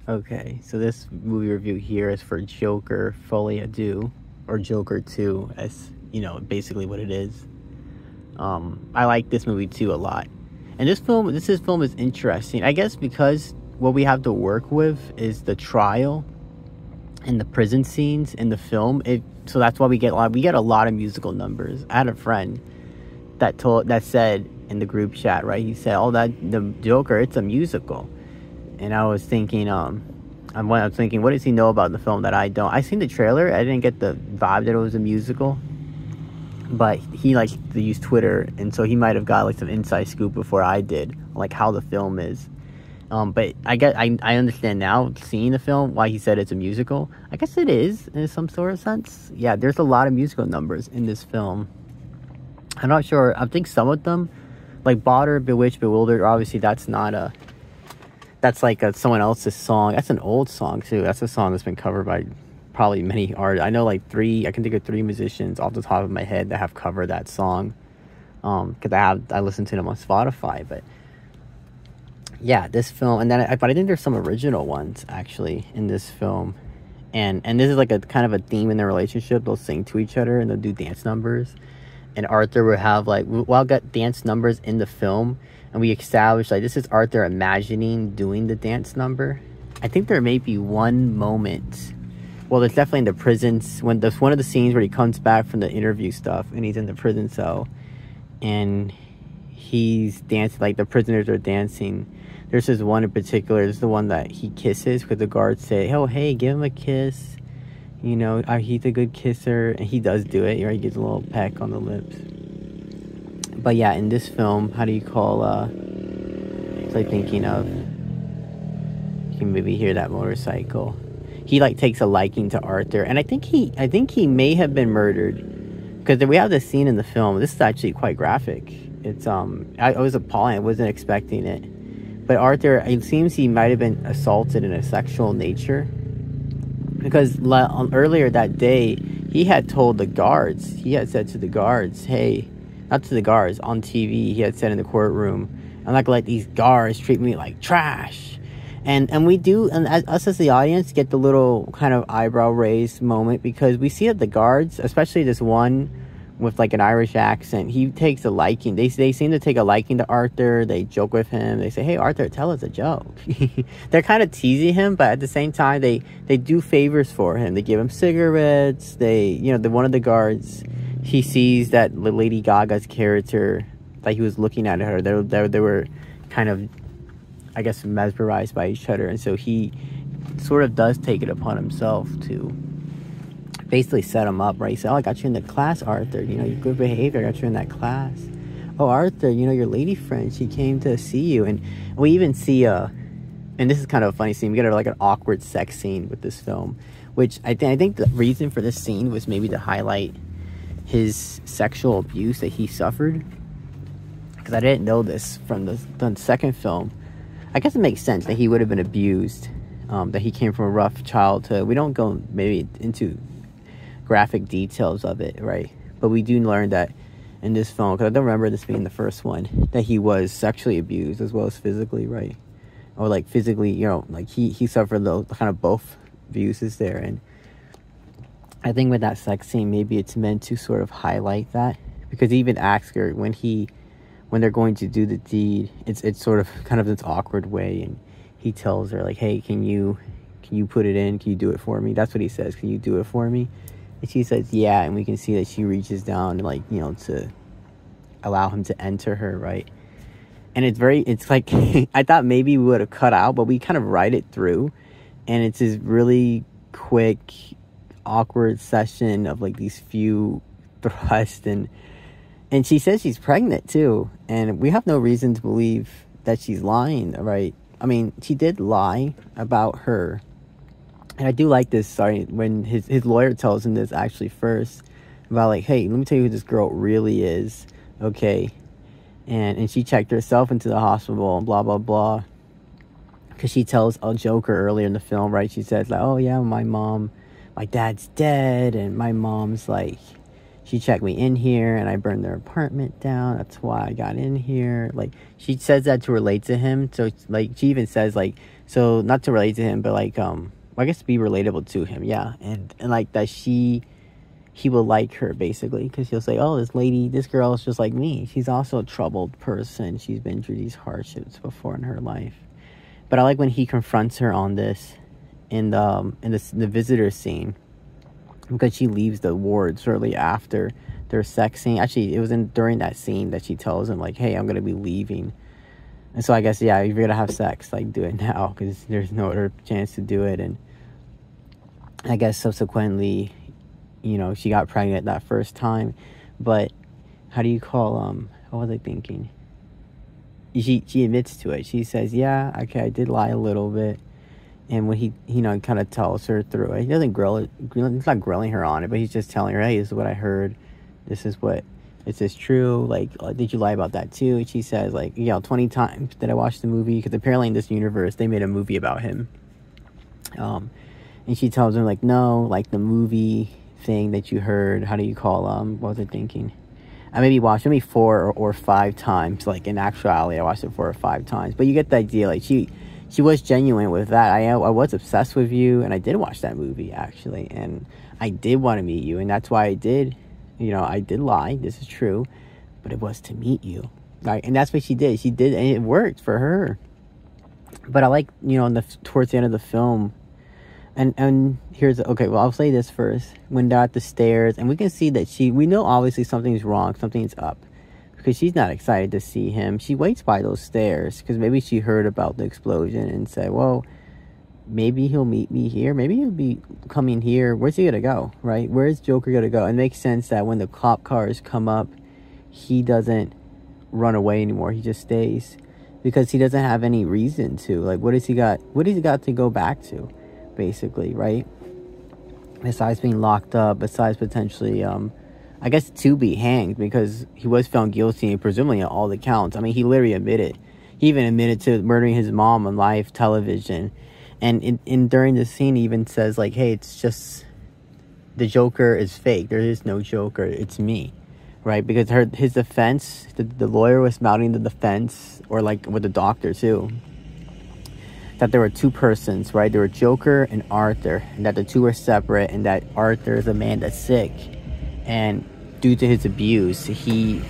Okay, so this movie review here is for Joker Folie, or Joker 2, as basically what it is. I like this movie too a lot, and this film is interesting. I guess because what we have to work with is the trial and the prison scenes in the film. So that's why we get a lot of musical numbers. I had a friend that said in the group chat, right? He said, "Oh, that the Joker, it's a musical." And I was thinking, what does he know about the film that I don't? I seen the trailer. I didn't get the vibe that it was a musical, but he likes to use Twitter, and so he might have got like some inside scoop before I did, like how the film is. But I understand now, seeing the film, why he said it's a musical. I guess it is in some sort of sense. Yeah, there's a lot of musical numbers in this film. I'm not sure. I think some of them, like Botter, Bewitched, Bewildered, obviously that's like someone else's song. That's an old song too. That's a song that's been covered by probably many artists. I know I can think of 3 musicians off the top of my head that have covered that song. Because I listen to them on Spotify. But yeah, this film, and then but I think there's some original ones actually in this film, and this is like a kind of a theme in their relationship. They'll sing to each other and they'll do dance numbers, and Arthur will have we'll get dance numbers in the film, and we establish this is Arthur imagining doing the dance number. I think there may be one moment. Well, there's definitely in the prisons when there's one of the scenes where he comes back from the interview stuff and he's in the prison cell, and he's dancing, like the prisoners are dancing. There's this one in particular. This is the one that he kisses because the guards say, "Oh, hey, give him a kiss. He's a good kisser." And he does do it. Right? He gets a little peck on the lips. But yeah, in this film, how do you call, it's like thinking of, you can maybe hear that motorcycle. He takes a liking to Arthur. And I think he may have been murdered. Because we have this scene in the film. This is actually quite graphic. It's, I was appalling. I wasn't expecting it. But Arthur, it seems he might have been assaulted in a sexual nature. Because earlier that day, he had told the guards, he had said to the guards, hey, not to the guards, on TV, he had said in the courtroom, I'm not gonna let these guards treat me like trash. And we do, and us as the audience, get the little kind of eyebrow raised moment, because we see that the guards, especially this one with an Irish accent, he takes a liking. They seem to take a liking to Arthur. They joke with him. They say, "Hey, Arthur, tell us a joke." They're kind of teasing him, but at the same time, they do favors for him. They give him cigarettes. One of the guards, he sees that Lady Gaga's character, he was looking at her. They were kind of, I guess, mesmerized by each other, and so he sort of does take it upon himself to basically set him up, right? He said, "Oh, I got you in the class, Arthur. Your good behavior. I got you in that class. Oh, Arthur, your lady friend, she came to see you." And we even see and this is kind of a funny scene. We get an awkward sex scene with this film, which I think the reason for this scene was maybe to highlight his sexual abuse that he suffered. Because I didn't know this from the second film. I guess it makes sense that he would have been abused, that he came from a rough childhood. We don't go maybe into graphic details of it, right? But we do learn that in this film, because I don't remember this being the first one, that he was sexually abused as well as physically, right? Or physically, he suffered those kind of both abuses there. And I think with that sex scene, maybe it's meant to sort of highlight that, because he even asks her when they're going to do the deed, it's sort of kind of this awkward way, and he tells her hey, can you put it in? Can you do it for me? That's what he says. Can you do it for me? And she says, yeah, and we can see that she reaches down to allow him to enter her, right? And it's like, I thought maybe we would have cut out, but we kind of write it through, and it's this really quick, awkward session of these few thrusts, and she says she's pregnant too, and we have no reason to believe that she's lying, right? I mean, she did lie about her. And I do like this, when his lawyer tells him this actually first, about hey, let me tell you who this girl really is, okay? And she checked herself into the hospital and blah, blah, blah. Because she tells a Joker earlier in the film, right? She says, oh yeah, my dad's dead, and my mom's she checked me in here and I burned their apartment down. That's why I got in here. Like, she says that to relate to him. So, like, she even says, like, so not to relate to him, but, like, I guess to be relatable to him. Yeah. And like, that he will like her, basically, because he'll say, oh, this girl is just like me. She's also a troubled person. She's been through these hardships before in her life. But I like when he confronts her on this in the visitor scene, because she leaves the ward shortly after their sex scene. Actually, it was during that scene that she tells him, like, hey, I'm going to be leaving. And so I guess, yeah, if you're going to have sex, like, do it now, because there's no other chance to do it. And I guess subsequently, you know, she got pregnant that first time. But how do you call, what was I thinking? She admits to it. She says, yeah, okay, I did lie a little bit. And when he kind of tells her through it, he doesn't he's not grilling her on it, but he's just telling her, hey, this is what I heard. This is true. Like, did you lie about that too? And she says, like, 20 times did I watch the movie? Because apparently in this universe, they made a movie about him. And she tells him, like, no, like the movie thing that you heard, how do you call, what was I thinking? I maybe watched 4 or 5 times. Like, in actuality, I watched it 4 or 5 times. But you get the idea. Like, she was genuine with that. I was obsessed with you, and I did watch that movie, actually, and I did want to meet you, and that's why I did, I did lie, this is true, but it was to meet you, right? And that's what she did, and it worked for her. But I like, towards the end of the film, and here's, okay, well, I'll say this first, when they're at the stairs, and we can see that we know obviously something's wrong, something's up, because she's not excited to see him. She waits by those stairs because maybe she heard about the explosion and said, well, maybe he'll meet me here. Maybe he'll be coming here. Where's he going to go, right? Where's Joker going to go? It makes sense that when the cop cars come up, he doesn't run away anymore. He just stays because he doesn't have any reason to. Like, what has he got? What has he got to go back to, basically, right? Besides being locked up, besides potentially, I guess, to be hanged, because he was found guilty, and presumably on all the counts. I mean, he literally admitted. He even admitted to murdering his mom on live television. And during the scene, he even says, like, hey, it's just, the Joker is fake. There is no Joker. It's me, right? Because his defense, the lawyer was mounting the defense, or, like, with the doctor, too, that there were 2 persons, right? There were Joker and Arthur, and that the 2 were separate, and that Arthur is a man that's sick. And due to his abuse, he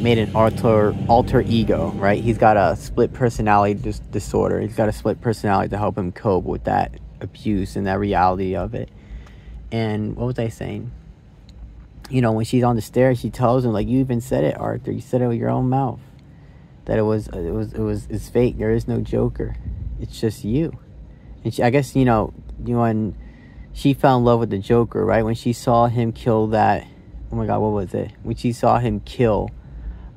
made an alter ego, right? He's got a split personality disorder. He's got a split personality to help him cope with that abuse and that reality of it. And what was I saying? When she's on the stairs, she tells him, like, you even said it, Arthur. You said it with your own mouth. That it's fake. There is no Joker. It's just you. And I guess, when she fell in love with the Joker, right? When she saw him kill that, oh my God, what was it? When she saw him kill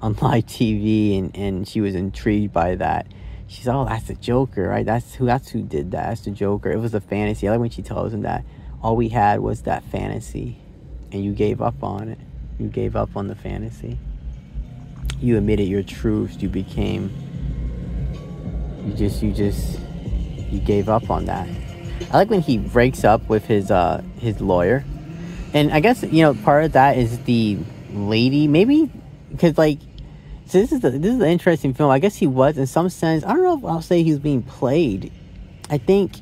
on live TV, and she was intrigued by that. She said, oh, that's the Joker, right? That's who did that. That's the Joker. It was a fantasy. I like when she tells him that all we had was that fantasy, and you gave up on it. You gave up on the fantasy. You admitted your truth. You gave up on that. I like when he breaks up with his lawyer, and I guess part of that is the lady, maybe, because, like, so this is an interesting film. I guess he was, in some sense, I don't know if I'll say he was being played. I think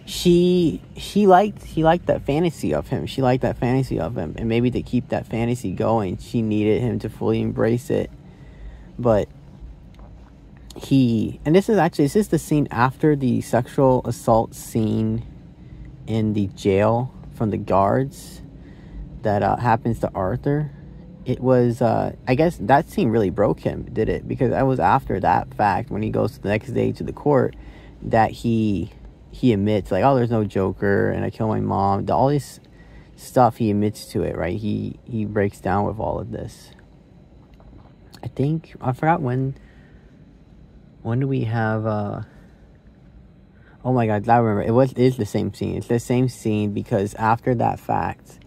he liked that fantasy of him. She liked that fantasy of him, and maybe to keep that fantasy going, she needed him to fully embrace it. But this is the scene after the sexual assault scene in the jail from the guards that happens to Arthur. It was, I guess that scene really broke him, did it? Because that was after that fact, when he goes the next day to the court, that he admits, like, oh, there's no Joker, and I killed my mom. All this stuff, he admits to it, right? He breaks down with all of this. I forgot when do we have, oh my God, I remember, it is the same scene. It's the same scene because after that fact,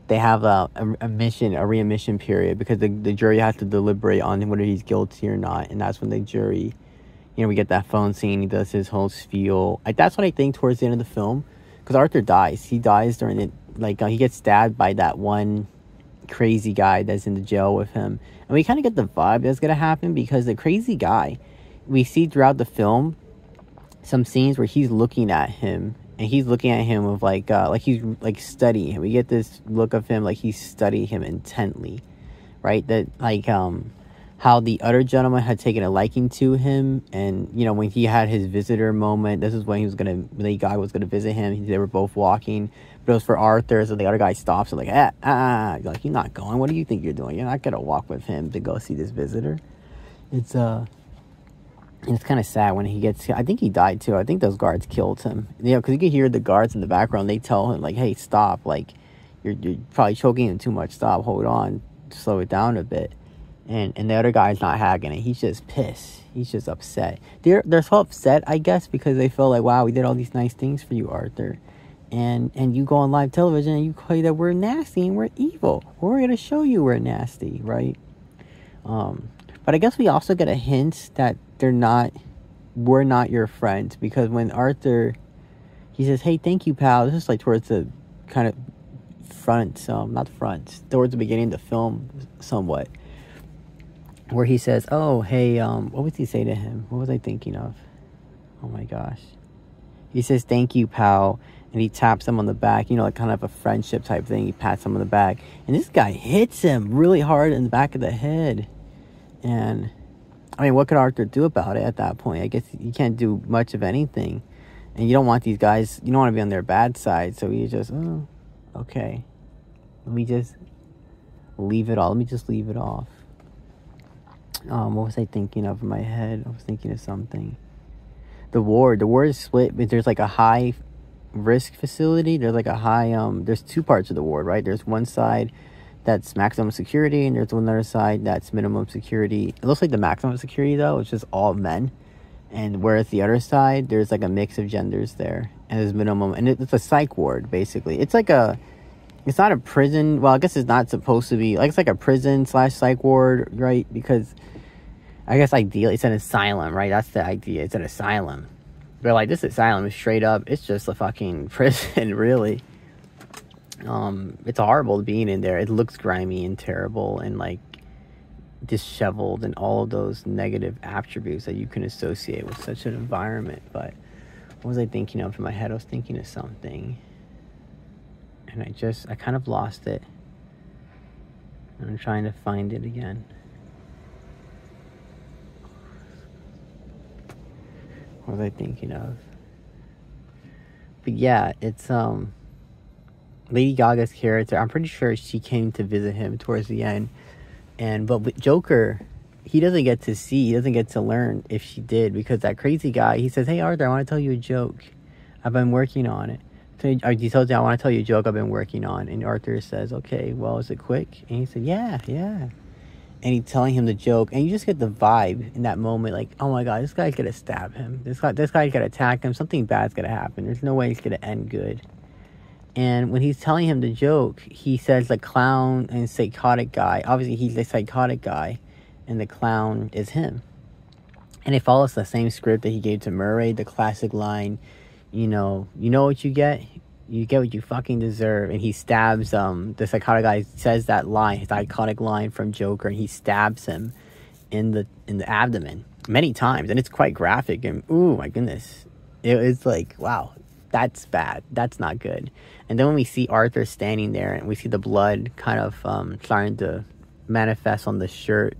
they have a readmission period, because the jury has to deliberate on whether he's guilty or not, and that's when the jury, we get that phone scene, he does his whole spiel. That's what I think towards the end of the film, because Arthur dies. He dies during like he gets stabbed by that one crazy guy that's in the jail with him. And we kind of get the vibe that's gonna happen, because the crazy guy, we see throughout the film some scenes where he's looking at him, and he's looking at him with like he's like studying him. We get this look of him like he's studying him intently, right? That like how the other gentleman had taken a liking to him, and you know, when he had his visitor moment, this is when when the guy was gonna visit him. They were both walking, but it was for Arthur, so the other guy stops and like, like, you're not going. What do you think you're doing? You're not gonna walk with him to go see this visitor. It's kind of sad when he gets. I think he died too. I think those guards killed him. You know, because you can hear the guards in the background. They tell him like, "Hey, stop! Like, you're probably choking him too much. Stop! Hold on! Slow it down a bit." And the other guy's not having it. He's just pissed. He's just upset. They're so upset, I guess, because they feel like, wow, we did all these nice things for you, Arthur. And you go on live television and you say that we're nasty and we're evil. We're going to show you we're nasty, right? But I guess we also get a hint that we're not your friends. Because when Arthur, he says, hey, thank you, pal. This is like towards the kind of towards the beginning of the film somewhat. Where he says, oh, hey, what would he say to him? What was I thinking of? Oh my gosh. He says, thank you, pal. And he taps him on the back, you know, like kind of a friendship type thing. He pats him on the back. And this guy hits him really hard in the back of the head. And, I mean, what could Arthur do about it at that point? I guess you can't do much of anything. And you don't want these guys, you don't want to be on their bad side. So you just, oh, okay. Let me just leave it all. Let me just leave it off. What was I thinking of in my head? I was thinking of something. The ward is split, but there's like a high risk facility. There's like a high, there's two parts of the ward, right? There's one side that's maximum security, and there's another side that's minimum security. It looks like the maximum security, though, it's just all men. And whereas the other side, there's like a mix of genders there. And there's minimum, and it's a psych ward, basically. It's like it's not a prison. Well, I guess it's not supposed to be. Like, it's like a prison / psych ward, right? Because I guess ideally it's an asylum, right? That's the idea. It's an asylum. But like, this asylum is straight up, it's just a fucking prison, really. It's horrible being in there. It looks grimy and terrible and like disheveled and all of those negative attributes that you can associate with such an environment. But what was I thinking of in my head? I was thinking of something. And I kind of lost it. I'm trying to find it again. What was I thinking of? But yeah, it's Lady Gaga's character. I'm pretty sure she came to visit him towards the end. But with Joker, he doesn't get to learn if she did, because that crazy guy, he says, hey Arthur, I want to tell you a joke. I've been working on it. So he tells you, I want to tell you a joke I've been working on. And Arthur says, okay, well, is it quick? And he said, yeah. And he's telling him the joke. And you just get the vibe in that moment. Like, oh my God, this guy's going to stab him. This guy's going to attack him. Something bad's going to happen. There's no way he's going to end good. And when he's telling him the joke, he says the clown and psychotic guy. Obviously, he's the psychotic guy. And the clown is him. And it follows the same script that he gave to Murray. The classic line, you know what you get? You get what you fucking deserve. And he stabs, the psychotic guy says that line, his iconic line from Joker, and he stabs him in the abdomen many times. And it's quite graphic. And, ooh, my goodness. It's like, wow, that's bad. That's not good. And then when we see Arthur standing there, and we see the blood kind of starting to manifest on the shirt,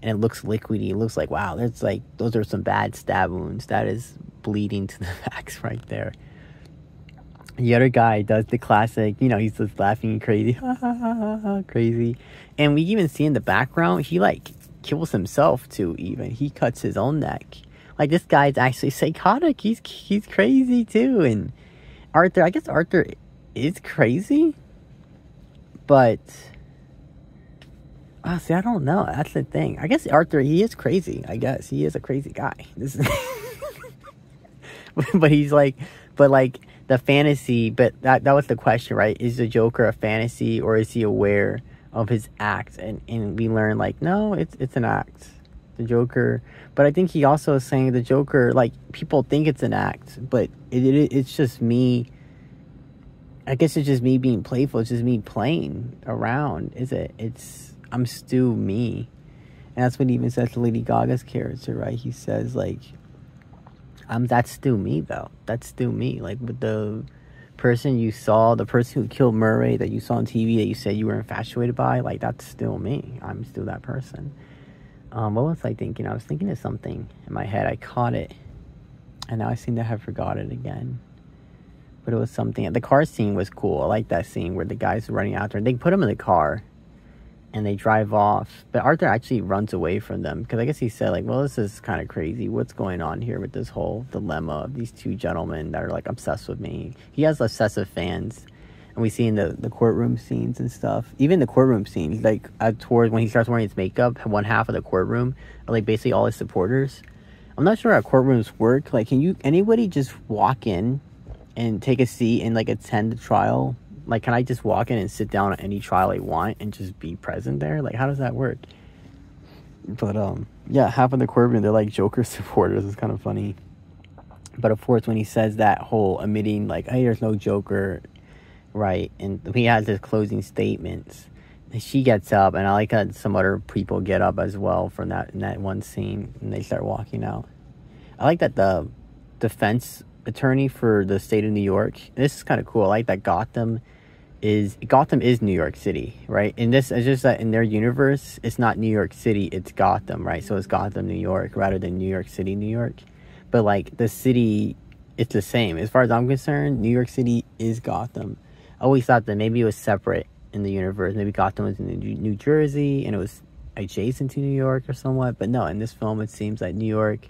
and it looks liquidy. It looks like, wow, those are some bad stab wounds. That is bleeding to the facts right there. The other guy does the classic, he's just laughing crazy, crazy. And we even see in the background, he like kills himself too, even. He cuts his own neck. Like, this guy's actually psychotic. He's crazy too. And Arthur, I guess Arthur is crazy. But, see, I don't know. That's the thing. I guess Arthur, he is crazy. I guess he is a crazy guy. But he's like, the fantasy, but that was the question, right? Is the Joker a fantasy, or is he aware of his act? And we learn, like, no, it's an act. The Joker, but I think he also is saying the Joker, like, people think it's an act, but it's just me. I guess it's just me being playful. It's just me playing around. I'm still me. And that's what he even says to Lady Gaga's character, right? He says, like, that's still me, though. That's still me. Like, with the person you saw, the person who killed Murray that you saw on TV that you said you were infatuated by, like, that's still me. I'm still that person. What was I thinking? I was thinking of something in my head. I caught it. And now I seem to have forgot it again. But it was something. The car scene was cool. I like that scene where the guy's running after. They put him in the car. And they drive off. But Arthur actually runs away from them. Because I guess he said, like, well, this is kind of crazy. What's going on here with this whole dilemma of these two gentlemen that are, like, obsessed with me? He has obsessive fans. And we see in the courtroom scenes and stuff. Even the courtroom scenes, like, towards when he starts wearing his makeup, one half of the courtroom are, like, basically all his supporters. I'm not sure how courtrooms work. Like, can anybody just walk in and take a seat and, like, attend the trial? Like, can I just walk in and sit down at any trial I want and just be present there? Like, how does that work? But, yeah, half of the courtroom, they're, like, Joker supporters. It's kind of funny. But, of course, when he says that whole admitting, like, hey, there's no Joker, right? And he has his closing statements. And she gets up, and I like that some other people get up as well from in that one scene, and they start walking out. I like that the defense attorney for the state of New York, this is kind of cool. I like that Gotham is New York City, right? And this is just that in their universe, it's not New York City, it's Gotham, right? So it's Gotham, New York, rather than New York City, New York. But, like, the city, it's the same. As far as I'm concerned, New York City is Gotham. I always thought that maybe it was separate in the universe. Maybe Gotham was in New Jersey, and it was adjacent to New York or somewhat. But no, in this film, it seems like New York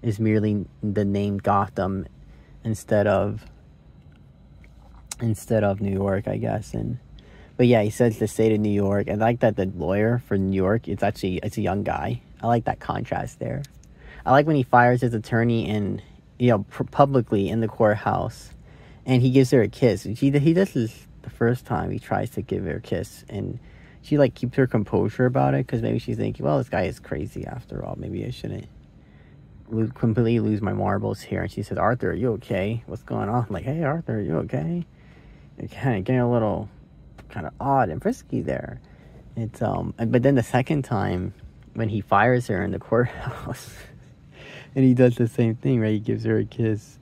is merely the name Gotham instead of New York, I guess. But yeah, he says the state of New York. And I like that the lawyer for New York, it's a young guy. I like that contrast there. I like when he fires his attorney and, you know, publicly in the courthouse, and he gives her a kiss. He does this the first time. He tries to give her a kiss, and she, like, keeps her composure about it, because maybe she's thinking, well, this guy is crazy after all. Maybe I shouldn't completely lose my marbles here. And she says, Arthur, are you okay? What's going on? I'm like, hey, Arthur, are you okay? You're kind of getting a little kind of odd and frisky there. It's but then the second time when he fires her in the courthouse and he does the same thing, right? He gives her a kiss.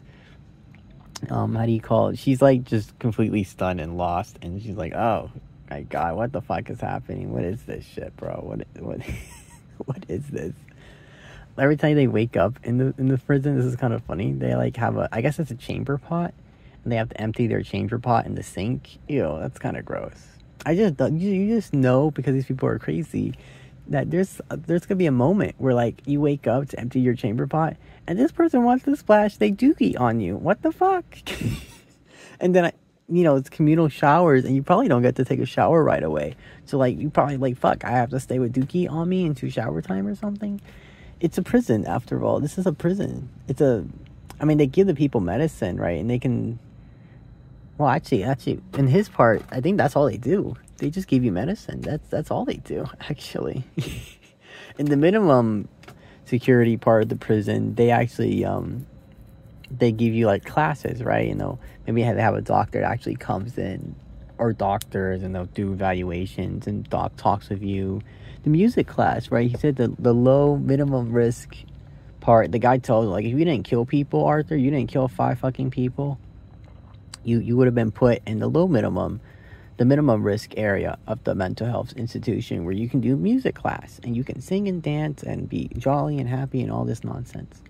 How do you call it? She's, like, just completely stunned and lost, and she's like, oh my God, what the fuck is happening? What is this shit, bro? What what is this? Every time they wake up in the prison, this is kind of funny. They, like, have I guess it's a chamber pot, and they have to empty their chamber pot in the sink. Ew, that's kind of gross. You just know, because these people are crazy, that there's gonna be a moment where, like, you wake up to empty your chamber pot, and this person wants to splash they dookie on you. What the fuck? And then it's communal showers, and you probably don't get to take a shower right away. So, like, you probably, like, fuck, I have to stay with dookie on me into shower time or something. It's a prison, after all. This is a prison. They give the people medicine, right? And they can, well, actually, in his part, I think that's all they do. They just give you medicine. That's all they do, actually. In the minimum security part of the prison, they actually, they give you, like, classes, right? You know, maybe they have a doctor that actually comes in, or doctors, and they'll do evaluations, and doc talks with you. The music class, right? He said the low minimum risk part, the guy told, like, if you didn't kill people, Arthur, you didn't kill 5 fucking people, you would have been put in the minimum risk area of the mental health institution, where you can do music class, and you can sing and dance, and be jolly and happy, and all this nonsense.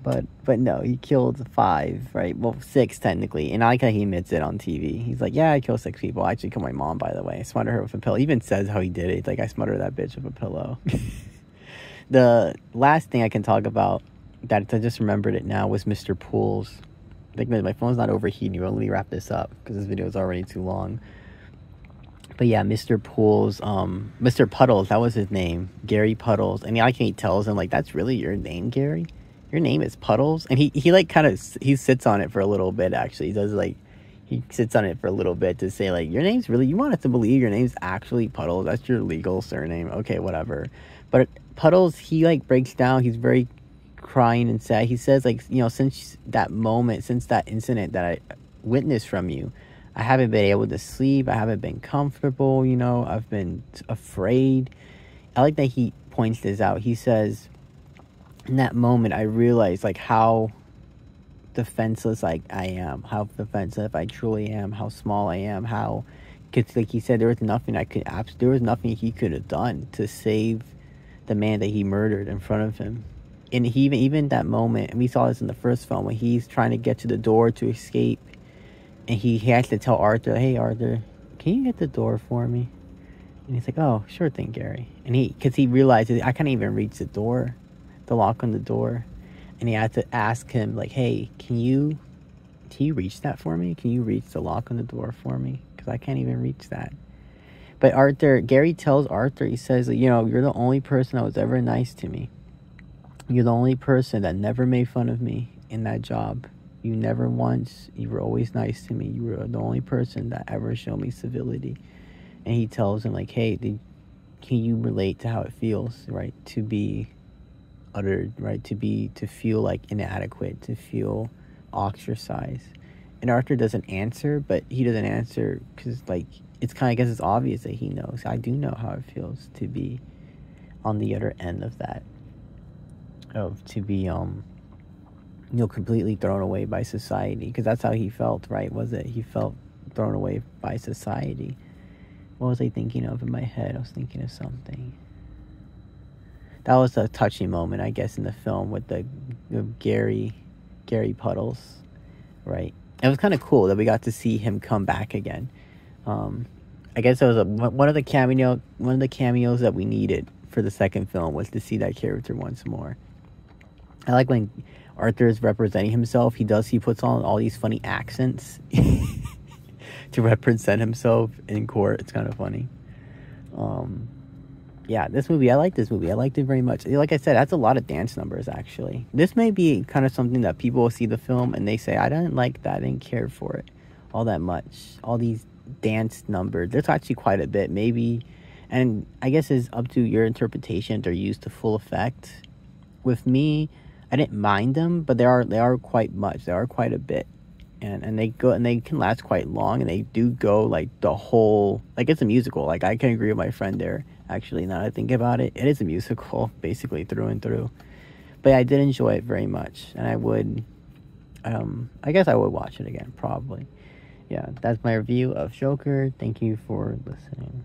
But no, he killed 5, right? Well, 6 technically. And I like how he admits it on TV. He's like, yeah, I killed 6 people. I actually killed my mom, by the way. I smothered her with a pillow. He even says how he did it. He's like, I smothered that bitch with a pillow. The last thing I can talk about, that I just remembered it now, was Mr. Pools. I think my phone's not overheating. Let me wrap this up, because this video is already too long. But yeah, Mr. Pools, Mr. Puddles, that was his name. Gary Puddles. And I can tells him, like, that's really your name, Gary? Your name is Puddles? And he like, kind of, he sits on it for a little bit, actually. He sits on it for a little bit to say, like, your name's really, you want us to believe your name's actually Puddles? That's your legal surname. Okay, whatever. But Puddles, he, like, breaks down. He's very crying and sad. He says, like, since that moment, since that incident that I witnessed from you, I haven't been able to sleep. I haven't been comfortable, you know. I've been afraid. I like that he points this out. He says, in that moment, I realized, like, how defenseless, like, I am. How defensive I truly am. How small I am. How, because, like he said, there was nothing there was nothing he could have done to save the man that he murdered in front of him. And he even that moment, and we saw this in the first film, when he's trying to get to the door to escape, and he has to tell Arthur, hey, Arthur, can you get the door for me? And he's like, oh, sure thing, Gary. And because he realizes, I can't even reach the door, the lock on the door. And he had to ask him, like, hey, can you reach that for me? Can you reach the lock on the door for me? Because I can't even reach that. But Gary tells Arthur, he says, you know, you're the only person that was ever nice to me. You're the only person that never made fun of me in that job. You were always nice to me. You were the only person that ever showed me civility. And he tells him, like, hey, can you relate to how it feels, right? To be uttered, right? To feel like inadequate, to feel ostracized. And Arthur doesn't answer, but he doesn't answer because, like, it's kind of, I guess it's obvious that he knows. I do know how it feels to be on the other end of that. To be, you know, completely thrown away by society. Because that's how he felt, right? Was it? He felt thrown away by society. What was I thinking of in my head? I was thinking of something. That was a touching moment, I guess, in the film with the Gary Puddles, right? It was kind of cool that we got to see him come back again. I guess it was one of the cameos that we needed for the second film was to see that character once more. I like when Arthur is representing himself. He puts on all these funny accents to represent himself in court. It's kind of funny. Yeah, this movie, I like this movie. I liked it very much. Like I said, that's a lot of dance numbers, actually. This may be kind of something that people will see the film and they say, I didn't like that. I didn't care for it all that much. All these dance numbers. There's actually quite a bit, maybe. And I guess it's up to your interpretation. They're used to full effect. With me, I didn't mind them, but they are quite much. They are quite a bit. And they can last quite long, and they do go like the whole, like it's a musical. Like I can agree with my friend there. Actually, now that I think about it, it is a musical basically through and through. But I did enjoy it very much, and I guess I would watch it again probably. Yeah, that's my review of Joker. Thank you for listening.